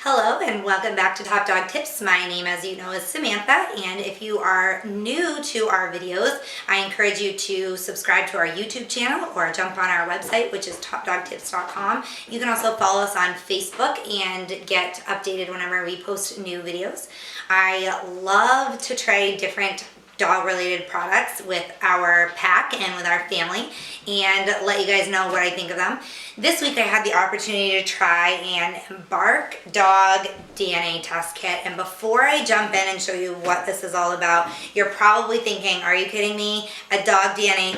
Hello and welcome back to Top Dog Tips. My name, as you know, is Samantha, and if you are new to our videos, I encourage you to subscribe to our YouTube channel or jump on our website, which is topdogtips.com. You can also follow us on Facebook and get updated whenever we post new videos. I love to try different dog-related products with our pack and with our family and let you guys know what I think of them. This week I had the opportunity to try an Embark Dog DNA test kit, and before I jump in and show you what this is all about, you're probably thinking, are you kidding me? A dog DNA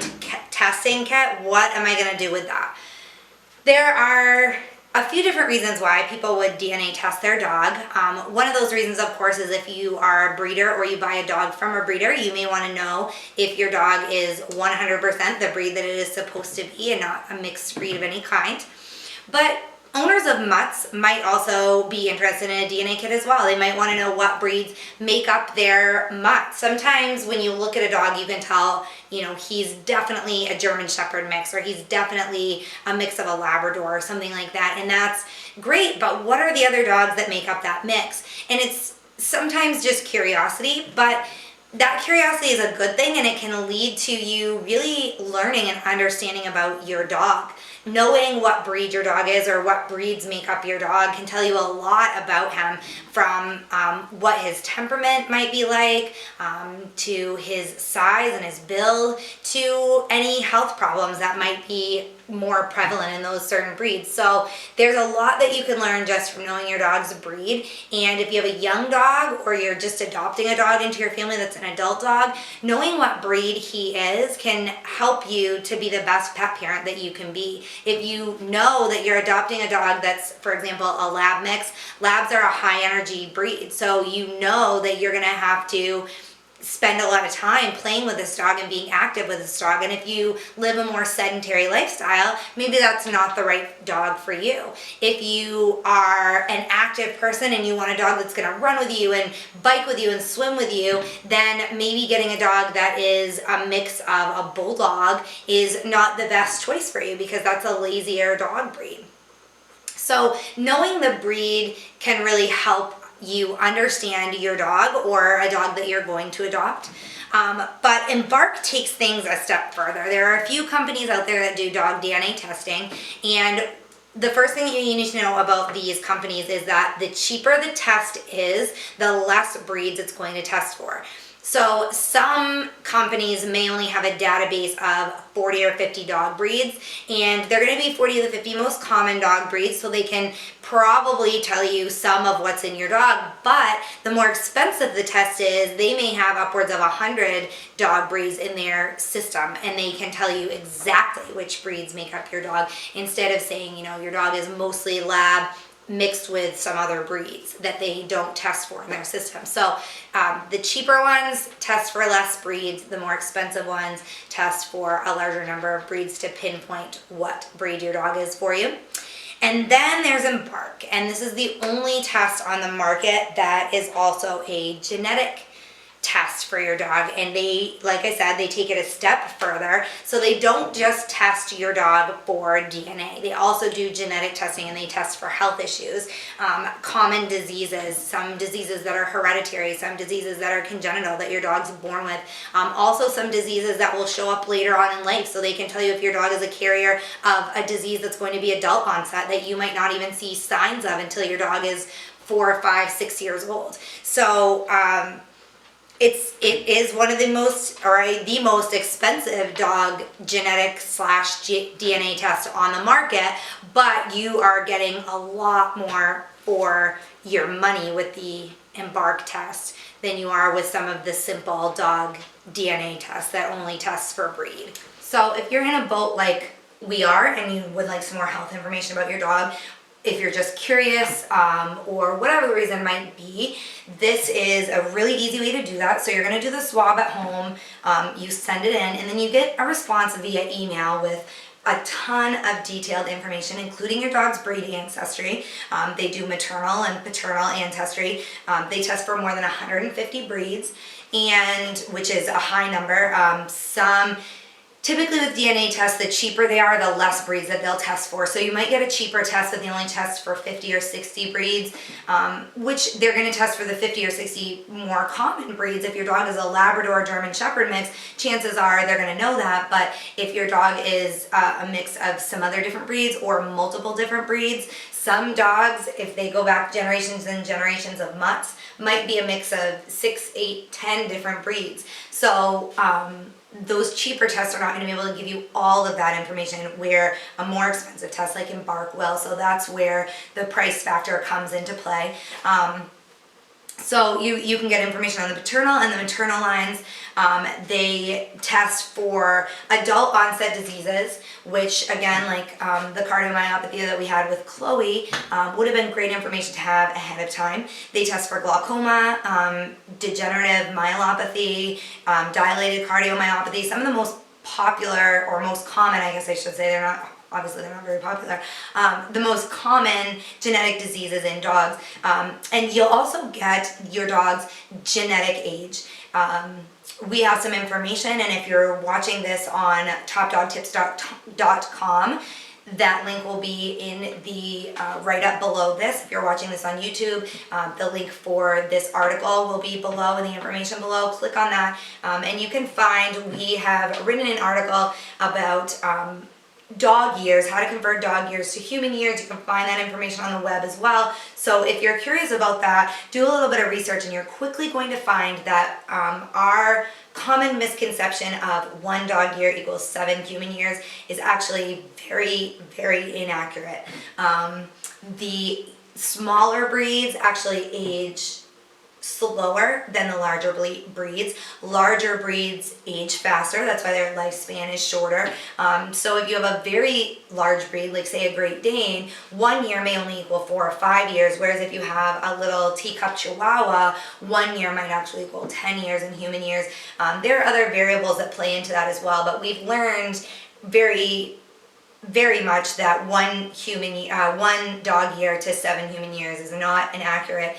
testing kit? What am I going to do with that? There are a few different reasons why people would DNA test their dog. One of those reasons, of course, is if you are a breeder or you buy a dog from a breeder, you may want to know if your dog is 100% the breed that it is supposed to be and not a mixed breed of any kind. But owners of mutts might also be interested in a DNA kit as well. They might want to know what breeds make up their mutt. Sometimes when you look at a dog, you can tell, he's definitely a German Shepherd mix, or he's definitely a mix of a Labrador or something like that. And that's great, but what are the other dogs that make up that mix? And it's sometimes just curiosity, but that curiosity is a good thing, and it can lead to you really learning and understanding about your dog. Knowing what breed your dog is or what breeds make up your dog can tell you a lot about him, from what his temperament might be like, to his size and his build, to any health problems that might be more prevalent in those certain breeds. So there's a lot that you can learn just from knowing your dog's breed. And if you have a young dog or you're just adopting a dog into your family that's an adult dog, knowing what breed he is can help you to be the best pet parent that you can be. If you know that you're adopting a dog that's, for example, a lab mix, labs are a high energy breed. So you know that you're going to have to spend a lot of time playing with this dog and being active with this dog. And if you live a more sedentary lifestyle, maybe that's not the right dog for you. If you are an active person and you want a dog that's going to run with you and bike with you and swim with you, then maybe getting a dog that is a mix of a bulldog is not the best choice for you, because that's a lazier dog breed. So knowing the breed can really help you understand your dog or a dog that you're going to adopt. But Embark takes things a step further. There are a few companies out there that do dog DNA testing, and the first thing you need to know about these companies is that the cheaper the test is, the less breeds it's going to test for. So some companies may only have a database of 40 or 50 dog breeds, and they're going to be 40 of the 50 most common dog breeds, so they can probably tell you some of what's in your dog. But the more expensive the test is, they may have upwards of 100 dog breeds in their system, and they can tell you exactly which breeds make up your dog, instead of saying, your dog is mostly lab mixed with some other breeds that they don't test for in their system. So the cheaper ones test for less breeds, the more expensive ones test for a larger number of breeds to pinpoint what breed your dog is for you. And then there's Embark, and this is the only test on the market that is also a genetic test for your dog. And they, like I said, they take it a step further. So they don't just test your dog for DNA. They also do genetic testing, and they test for health issues, common diseases, some diseases that are hereditary, some diseases that are congenital that your dog's born with, also some diseases that will show up later on in life. So they can tell you if your dog is a carrier of a disease that's going to be adult onset that you might not even see signs of until your dog is 4, 5, 6 years old. So it is one of the most, or the most expensive dog genetic / DNA test on the market, but you are getting a lot more for your money with the Embark test than you are with some of the simple dog DNA tests that only tests for breed. So if you're in a boat like we are and you would like some more health information about your dog, if you're just curious, or whatever the reason might be, this is a really easy way to do that. So you're going to do the swab at home, you send it in, and then you get a response via email with a ton of detailed information, including your dog's breed ancestry. They do maternal and paternal ancestry. They test for more than 150 breeds, and which is a high number. Some Typically with DNA tests, the cheaper they are, the less breeds that they'll test for. So you might get a cheaper test, but they only test for 50 or 60 breeds, which they're going to test for the 50 or 60 more common breeds. If your dog is a Labrador German Shepherd mix, chances are they're going to know that. But if your dog is a mix of some other different breeds or multiple different breeds, some dogs, if they go back generations and generations of mutts, might be a mix of 6, 8, 10 different breeds. So those cheaper tests are not going to be able to give you all of that information, where a more expensive test like Embark will. So that's where the price factor comes into play. So you can get information on the paternal and the maternal lines. They test for adult onset diseases, which again, like the cardiomyopathy that we had with Chloe, would have been great information to have ahead of time. They test for glaucoma, degenerative myelopathy, dilated cardiomyopathy. Some of the most popular, or most common, I guess I should say, they're not very popular, the most common genetic diseases in dogs. And you'll also get your dog's genetic age. We have some information, and if you're watching this on topdogtips.com, that link will be in the write-up below this. If you're watching this on YouTube, the link for this article will be below in the information below. Click on that, and you can find, we have written an article about dog years, how to convert dog years to human years. You can find that information on the web as well. So if you're curious about that, do a little bit of research, and you're quickly going to find that our common misconception of 1 dog year equals 7 human years is actually very, very inaccurate. The smaller breeds actually age slower than the larger breeds. Larger breeds age faster, that's why their lifespan is shorter. So if you have a very large breed, like say a Great Dane, 1 year may only equal 4 or 5 years, whereas if you have a little teacup Chihuahua, 1 year might actually equal 10 years in human years. There are other variables that play into that as well, but we've learned very much that 1 dog year to 7 human years is not an accurate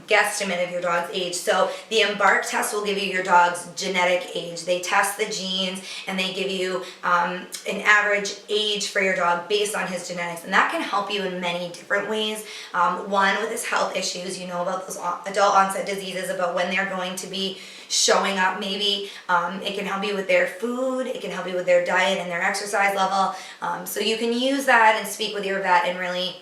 guesstimate of your dog's age. So the Embark test will give you your dog's genetic age. They test the genes, and they give you an average age for your dog based on his genetics, and that can help you in many different ways. One, with his health issues, you know about those adult onset diseases, about when they're going to be showing up. Maybe it can help you with their food, it can help you with their diet and their exercise level. So you can use that and speak with your vet and really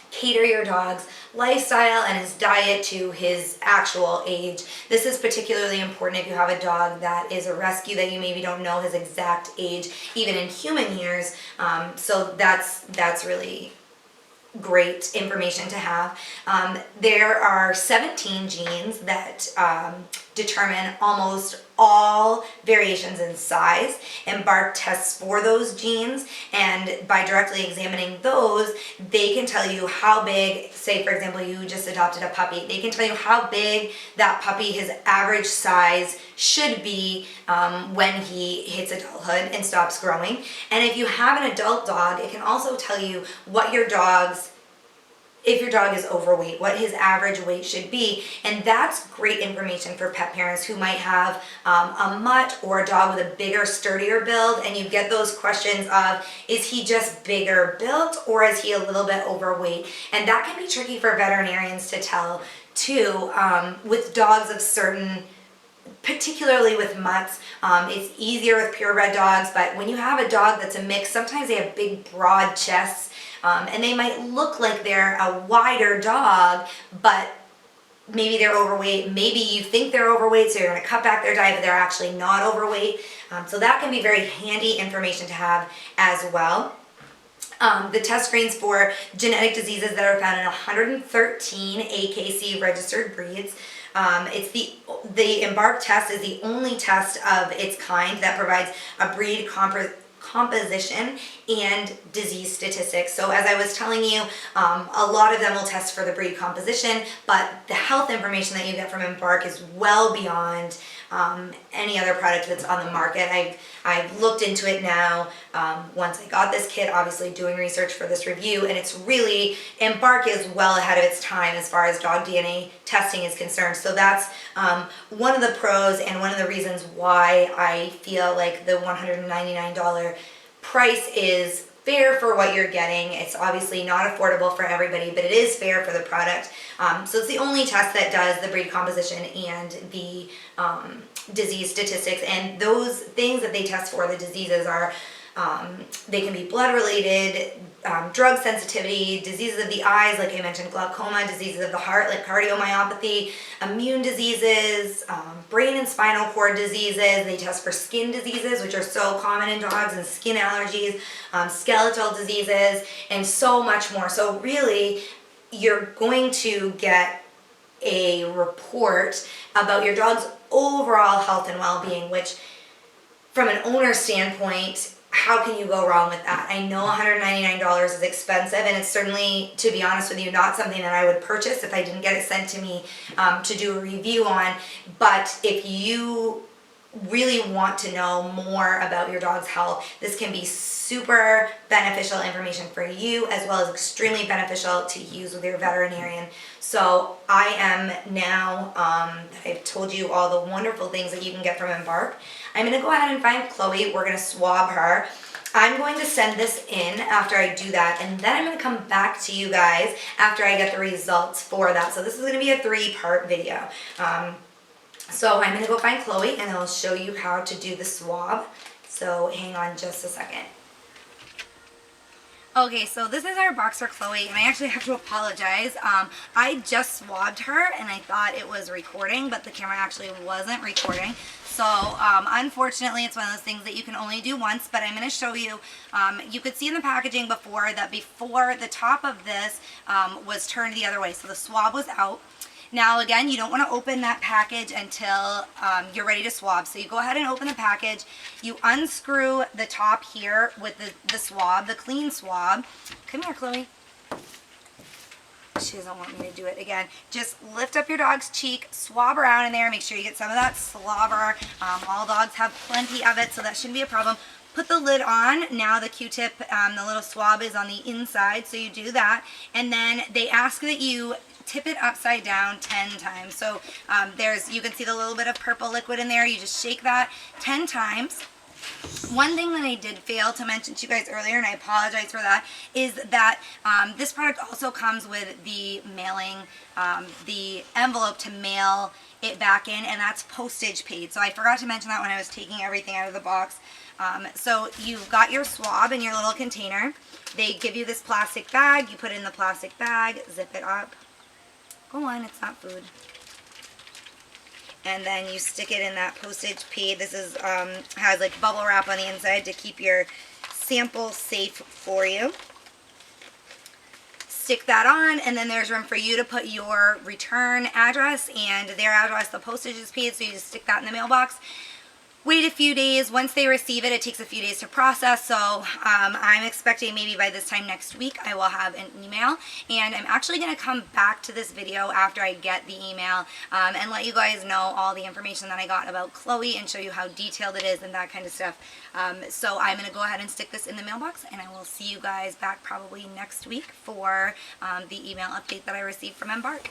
cater your dog's lifestyle and his diet to his actual age. This is particularly important if you have a dog that is a rescue that you maybe don't know his exact age, even in human years. So that's really great information to have. There are 17 genes that determine almost all variations in size. Embark tests for those genes, and by directly examining those, they can tell you how big, say for example you just adopted a puppy, they can tell you how big that puppy, his average size should be when he hits adulthood and stops growing. And if you have an adult dog, it can also tell you what your dog's, if your dog is overweight, what his average weight should be. And that's great information for pet parents who might have a mutt or a dog with a bigger, sturdier build, and you get those questions of, is he just bigger built or is he a little bit overweight? And that can be tricky for veterinarians to tell too, with dogs of certain, particularly with mutts. It's easier with purebred dogs, but when you have a dog that's a mix, sometimes they have big, broad chests, and they might look like they're a wider dog, but maybe they're overweight. Maybe you think they're overweight, so you're going to cut back their diet, but they're actually not overweight. So that can be very handy information to have as well. The test screens for genetic diseases that are found in 113 AKC registered breeds. It's the Embark test is the only test of its kind that provides a breed composition and disease statistics. So as I was telling you, a lot of them will test for the breed composition, but the health information that you get from Embark is well beyond any other product that's on the market. I've looked into it now once I got this kit, obviously doing research for this review, and it's really, Embark is well ahead of its time as far as dog DNA testing is concerned. So that's one of the pros and one of the reasons why I feel like the $199 price is fair for what you're getting. It's obviously not affordable for everybody, but it is fair for the product. So it's the only test that does the breed composition and the disease statistics, and those things that they test for, the diseases are, they can be blood related, drug sensitivity, diseases of the eyes, like I mentioned, glaucoma, diseases of the heart, like cardiomyopathy, immune diseases, brain and spinal cord diseases. They test for skin diseases, which are so common in dogs, and skin allergies, skeletal diseases, and so much more. So really, you're going to get a report about your dog's overall health and well-being, which from an owner standpoint, how can you go wrong with that? I know $199 is expensive, and it's certainly, to be honest with you, not something that I would purchase if I didn't get it sent to me to do a review on. But if you really want to know more about your dog's health, this can be super beneficial information for you, as well as extremely beneficial to use with your veterinarian. So I am now, I've told you all the wonderful things that you can get from Embark. I'm going to go ahead and find Chloe. We're going to swab her. I'm going to send this in after I do that, and then I'm going to come back to you guys after I get the results for that. So this is going to be a 3-part video. So I'm going to go find Chloe, and I'll show you how to do the swab. So hang on just a second. Okay, so this is our boxer Chloe, and I actually have to apologize. I just swabbed her, and I thought it was recording, but the camera actually wasn't recording. So unfortunately, it's one of those things that you can only do once, but I'm going to show you. You could see in the packaging before that before the top of this was turned the other way, so the swab was out. Now again, you don't want to open that package until you're ready to swab. So you go ahead and open the package. You unscrew the top here with the swab, the clean swab. Come here, Chloe. She doesn't want me to do it again. Just lift up your dog's cheek, swab around in there, make sure you get some of that slobber. All dogs have plenty of it, so that shouldn't be a problem. Put the lid on. Now the Q-tip, the little swab is on the inside, so you do that. And then they ask that you tip it upside down 10 times. So you can see the little bit of purple liquid in there. You just shake that 10 times. One thing that I did fail to mention to you guys earlier, and I apologize for that, is that this product also comes with the mailing, the envelope to mail it back in, and that's postage paid. So I forgot to mention that when I was taking everything out of the box. So you've got your swab in your little container. They give you this plastic bag. You put it in the plastic bag, zip it up. Go on, it's not food. And then you stick it in that postage paid. This is has like bubble wrap on the inside to keep your sample safe for you. Stick that on, and then there's room for you to put your return address and their address. The postage is paid, so you just stick that in the mailbox. Wait a few days. Once they receive it, it takes a few days to process. So I'm expecting maybe by this time next week I will have an email. And I'm actually going to come back to this video after I get the email and let you guys know all the information that I got about Chloe and show you how detailed it is and that kind of stuff. So I'm going to go ahead and stick this in the mailbox, and I will see you guys back probably next week for the email update that I received from Embark.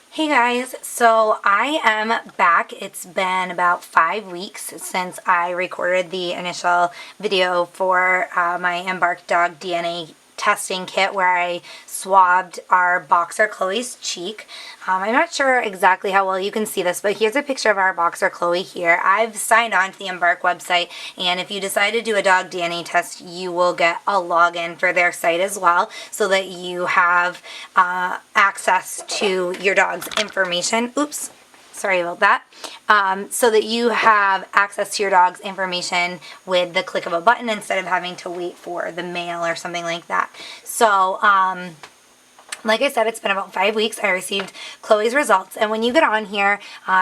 Hey guys, so I am back. It's been about 5 weeks since I recorded the initial video for my Embark Dog DNA testing kit where I swabbed our boxer Chloe's cheek. I'm not sure exactly how well you can see this, but here's a picture of our boxer Chloe here. I've signed on to the Embark website, and if you decide to do a dog DNA test, you will get a login for their site as well, so that you have access to your dog's information. Oops. Sorry about that. So that you have access to your dog's information with the click of a button instead of having to wait for the mail or something like that. So Like I said, it's been about 5 weeks. I received Chloe's results. And when you get on here,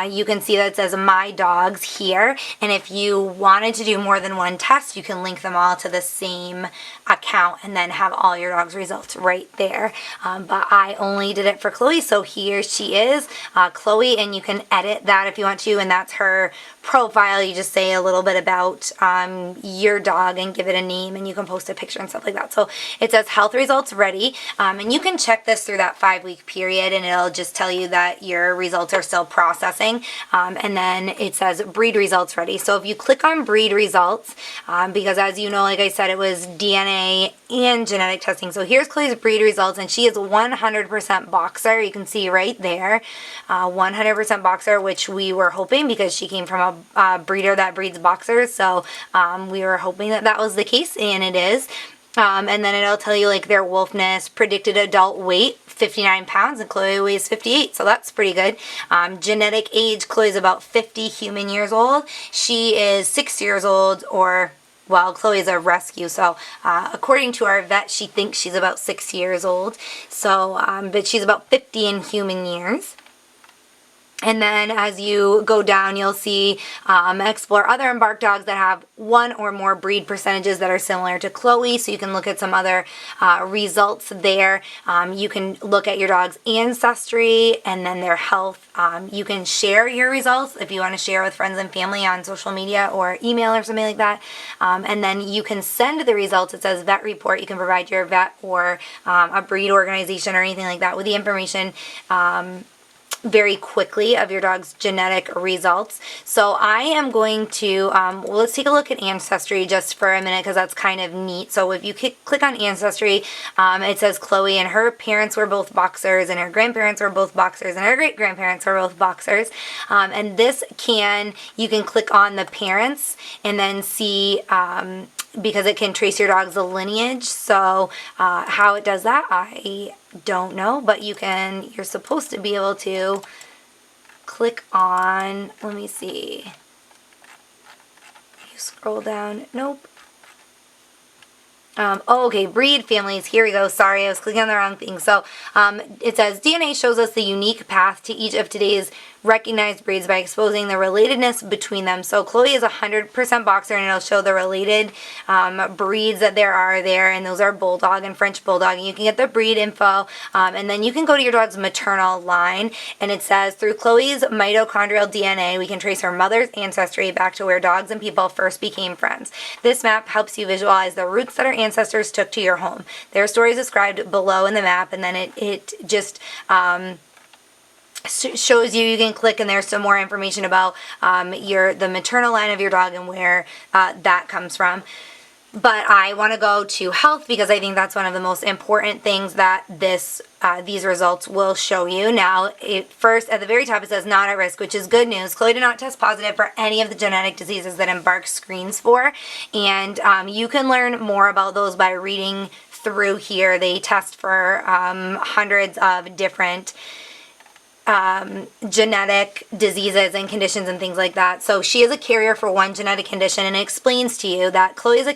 you can see that it says My Dogs here. And if you wanted to do more than one test, you can link them all to the same account and then have all your dog's results right there. But I only did it for Chloe. So here she is, Chloe, and you can edit that if you want to. And that's her profile. You just say a little bit about your dog and give it a name, and you can post a picture and stuff like that. So it says health results ready, and you can check this through that 5-week period, and it'll just tell you that your results are still processing. And then it says breed results ready. So if you click on breed results, because as you know, like I said, it was DNA and genetic testing. So here's Chloe's breed results, and she is 100% boxer. You can see right there, 100% boxer, which we were hoping because she came from a breeder that breeds boxers. So we were hoping that that was the case, and it is. And then it'll tell you like their wolfness, predicted adult weight, 59 pounds, and Chloe weighs 58, so that's pretty good. Genetic age, Chloe's about 50 human years old. She is 6 years old, or well, Chloe's a rescue, so according to our vet, she thinks she's about 6 years old. So, but she's about 50 in human years. And then as you go down, you'll see explore other Embark dogs that have one or more breed percentages that are similar to Chloe. So you can look at some other results there. You can look at your dog's ancestry and then their health. You can share your results if you want to share with friends and family on social media or email or something like that. And then you can send the results. It says vet report. You can provide your vet or a breed organization or anything like that with the information very quickly of your dog's genetic results. So I am going to, well, let's take a look at Ancestry just for a minute because that's kind of neat. So if you click on Ancestry, it says Chloe and her parents were both boxers and her grandparents were both boxers and her great-grandparents were both boxers. And this you can click on the parents and then see, because it can trace your dog's lineage. So how it does that, I don't know, but you're supposed to be able to click on, let me see, you scroll down, nope. Okay, breed families, here we go. Sorry, I was clicking on the wrong thing. So it says DNA shows us the unique path to each of today's recognized breeds by exposing the relatedness between them. So Chloe is 100% boxer, and it'll show the related breeds that there are there, and those are Bulldog and French Bulldog. And you can get the breed info, and then you can go to your dog's maternal line, and it says, through Chloe's mitochondrial DNA, we can trace her mother's ancestry back to where dogs and people first became friends. This map helps you visualize the routes that our ancestors took to your home. Their story is described below in the map, and then it just shows you can click, and there's some more information about the maternal line of your dog and where that comes from. But I want to go to health because I think that's one of the most important things that these results will show you. Now, first, at the very top, it says not at risk, which is good news. Chloe did not test positive for any of the genetic diseases that Embark screens for, and you can learn more about those by reading through here. They test for hundreds of different genetic diseases and conditions and things like that. So she is a carrier for one genetic condition, and it explains to you that Chloe is a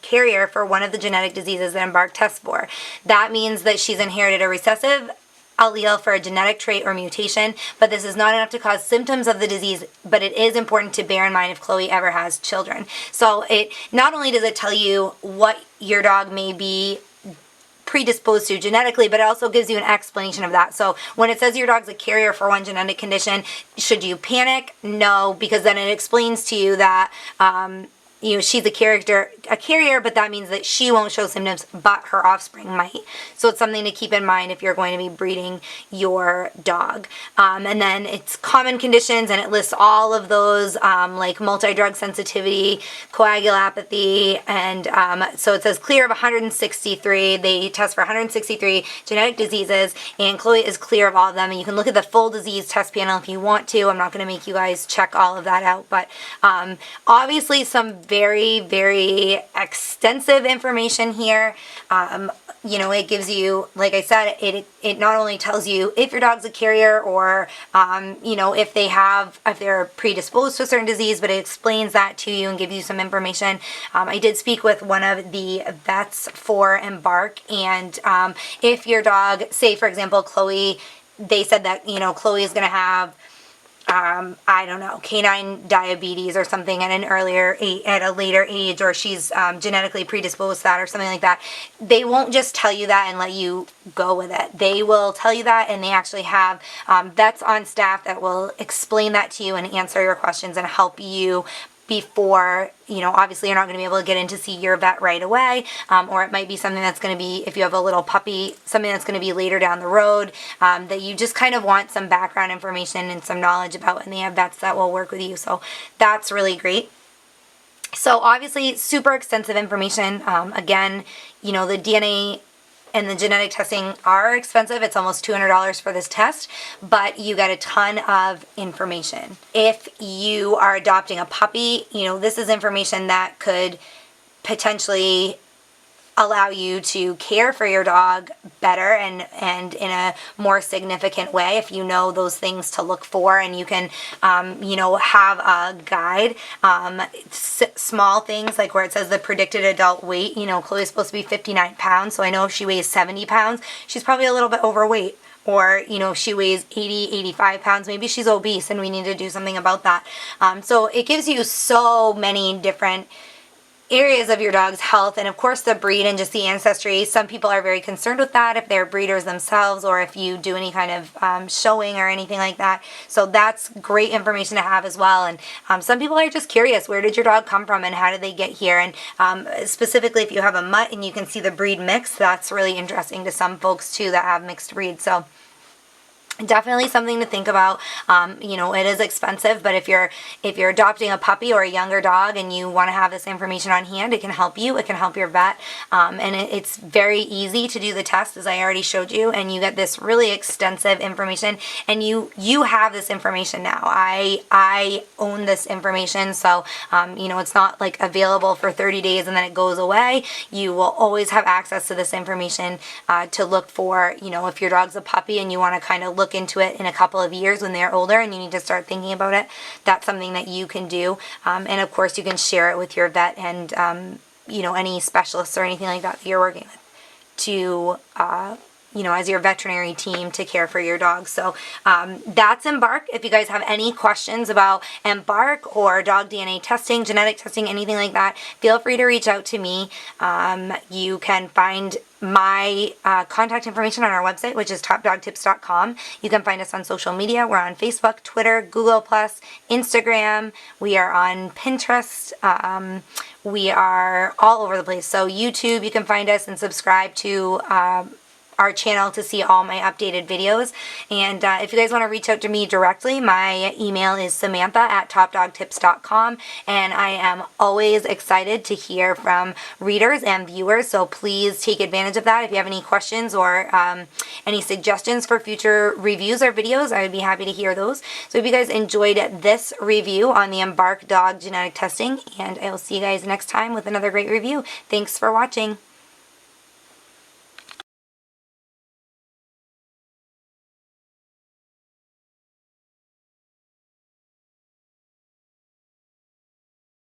carrier for one of the genetic diseases that Embark tests for. That means that she's inherited a recessive allele for a genetic trait or mutation, but this is not enough to cause symptoms of the disease, but it is important to bear in mind if Chloe ever has children. So it not only does it tell you what your dog may be predisposed to genetically, but it also gives you an explanation of that. So when it says your dog's a carrier for one genetic condition, should you panic? No, because then it explains to you that she's a carrier, but that means that she won't show symptoms, but her offspring might. So it's something to keep in mind if you're going to be breeding your dog. And then it's common conditions, and it lists all of those, like multi-drug sensitivity, coagulopathy, and so it says clear of 163. They test for 163 genetic diseases, and Chloe is clear of all of them. And you can look at the full disease test panel if you want to. I'm not going to make you guys check all of that out, but obviously some very, very extensive information here. You know, it gives you, like I said, it not only tells you if your dog's a carrier or, you know, if they're predisposed to a certain disease, but it explains that to you and gives you some information. I did speak with one of the vets for Embark, and if your dog, say for example, Chloe, they said that, you know, Chloe is going to have I don't know, canine diabetes or something at a later age, or she's genetically predisposed to that or something like that. They won't just tell you that and let you go with it. They will tell you that, and they actually have vets on staff that will explain that to you and answer your questions and help you before, you know, obviously you're not going to be able to get in to see your vet right away, or it might be something that's going to be, if you have a little puppy, something that's going to be later down the road, that you just kind of want some background information and some knowledge about, and they have vets that will work with you. So that's really great. So obviously super extensive information. Again, you know, the DNA and the genetic testing are expensive. It's almost $200 for this test, but you get a ton of information. If you are adopting a puppy, you know, this is information that could potentially allow you to care for your dog better and in a more significant way if you know those things to look for, and you can you know, have a guide. Small things like where it says the predicted adult weight, you know, Chloe's supposed to be 59 pounds, so I know if she weighs 70 pounds, she's probably a little bit overweight. Or, you know, if she weighs 80, 85 pounds, maybe she's obese and we need to do something about that. So it gives you so many different areas of your dog's health, and of course the breed and just the ancestry. Some people are very concerned with that if they're breeders themselves, or if you do any kind of showing or anything like that. So that's great information to have as well. And some people are just curious, where did your dog come from and how did they get here? And specifically if you have a mutt and you can see the breed mix, that's really interesting to some folks too that have mixed breeds. So definitely something to think about. You know, it is expensive, but if you're adopting a puppy or a younger dog and you want to have this information on hand, it can help you. It can help your vet, and it's very easy to do the test, as I already showed you, and you get this really extensive information, and you have this information now. I own this information, so you know, it's not like available for 30 days and then it goes away. You will always have access to this information to look for, you know, if your dog's a puppy and you want to kind of look into it in a couple of years when they're older and you need to start thinking about it, that's something that you can do. And of course you can share it with your vet and you know, any specialists or anything like that you're working with to you know, as your veterinary team to care for your dog. So that's Embark. If you guys have any questions about Embark or dog DNA testing, genetic testing, anything like that, feel free to reach out to me. You can find my contact information on our website, which is topdogtips.com. You can find us on social media. We're on Facebook, Twitter, Google+, Instagram. We are on Pinterest. We are all over the place. So YouTube, you can find us and subscribe to our channel to see all my updated videos. And if you guys want to reach out to me directly, my email is samantha@topdogtips.com, and I am always excited to hear from readers and viewers, so please take advantage of that. If you have any questions or any suggestions for future reviews or videos, I would be happy to hear those. So if you guys enjoyed this review on the Embark Dog Genetic Testing, and I will see you guys next time with another great review. Thanks for watching.